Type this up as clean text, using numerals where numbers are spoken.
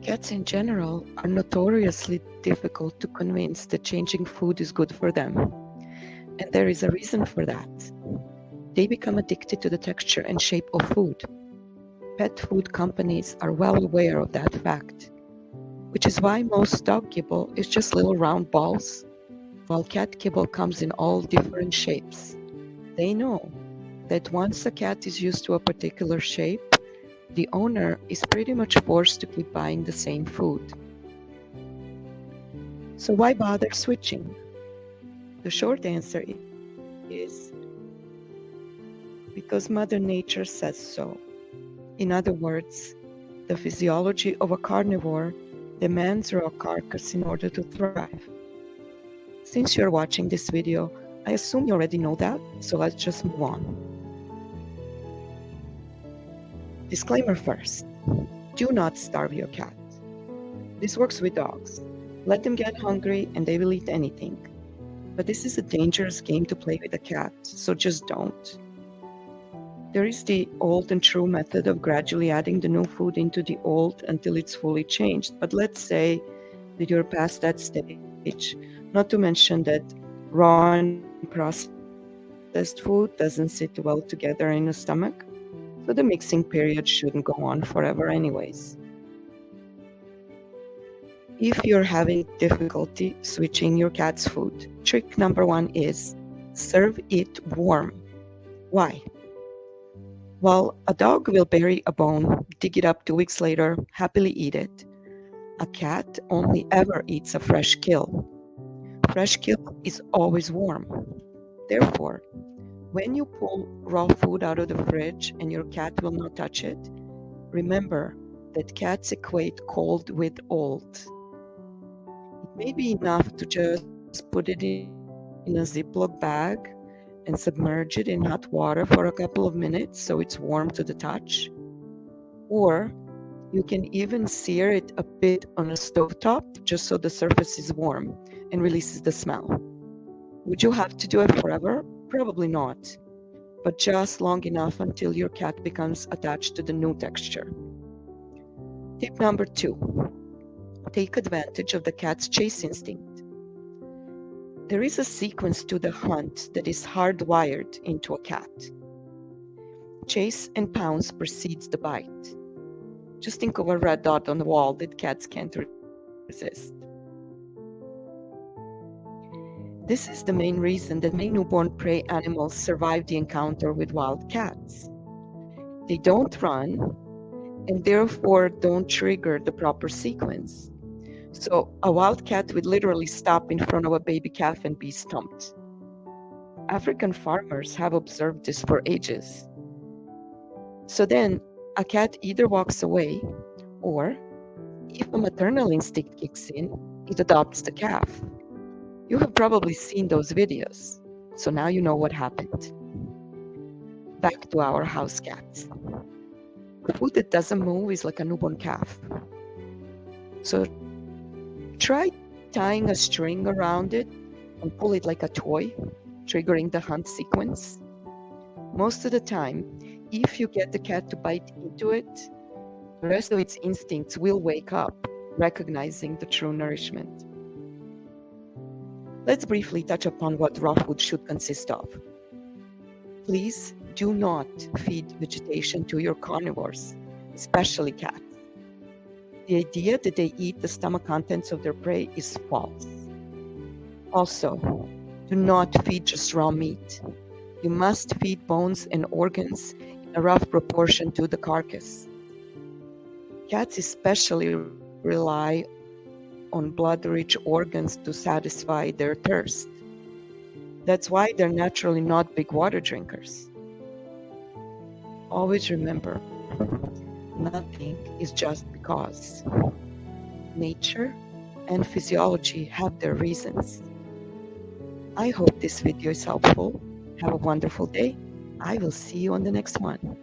Cats in general are notoriously difficult to convince that changing food is good for them, and there is a reason for that. They become addicted to the texture and shape of food. Pet food companies are well aware of that fact, which is why most dog kibble is just little round balls, while cat kibble comes in all different shapes. They know that once a cat is used to a particular shape, the owner is pretty much forced to keep buying the same food. So why bother switching? The short answer is because Mother Nature says so. In other words, the physiology of a carnivore demands raw carcass in order to thrive. Since you're watching this video, I assume you already know that, so let's just move on. Disclaimer first, do not starve your cat. This works with dogs. Let them get hungry and they will eat anything. But this is a dangerous game to play with a cat, so just don't. There is the old and true method of gradually adding the new food into the old until it's fully changed. But let's say that you're past that stage, not to mention that raw and processed food doesn't sit well together in the stomach, so the mixing period shouldn't go on forever anyways. If you're having difficulty switching your cat's food, trick number 1 is serve it warm. Why? While a dog will bury a bone, dig it up 2 weeks later, happily eat it, a cat only ever eats a fresh kill. Fresh kill is always warm. Therefore, when you pull raw food out of the fridge and your cat will not touch it, remember that cats equate cold with old. It may be enough to just put it in a Ziploc bag and submerge it in hot water for a couple of minutes so it's warm to the touch. Or you can even sear it a bit on a stovetop just so the surface is warm and releases the smell. Would you have to do it forever? Probably not, but just long enough until your cat becomes attached to the new texture. Tip number 2. Take advantage of the cat's chase instinct. There is a sequence to the hunt that is hardwired into a cat. Chase and pounce precedes the bite. Just think of a red dot on the wall that cats can't resist. This is the main reason that many newborn prey animals survive the encounter with wild cats. They don't run and therefore don't trigger the proper sequence. So a wild cat would literally stop in front of a baby calf and be stumped. African farmers have observed this for ages. So then a cat either walks away or, if a maternal instinct kicks in, it adopts the calf. You have probably seen those videos, so now you know what happened. Back to our house cats. Food that doesn't move is like a newborn calf. So try tying a string around it and pull it like a toy, triggering the hunt sequence. Most of the time, if you get the cat to bite into it, the rest of its instincts will wake up, recognizing the true nourishment. Let's briefly touch upon what raw food should consist of. Please do not feed vegetation to your carnivores, especially cats. The idea that they eat the stomach contents of their prey is false. Also, do not feed just raw meat. You must feed bones and organs in a rough proportion to the carcass. Cats especially rely on blood-rich organs to satisfy their thirst. That's why they're naturally not big water drinkers. Always remember, nothing is just because. Nature and physiology have their reasons. I hope this video is helpful. Have a wonderful day. I will see you on the next one.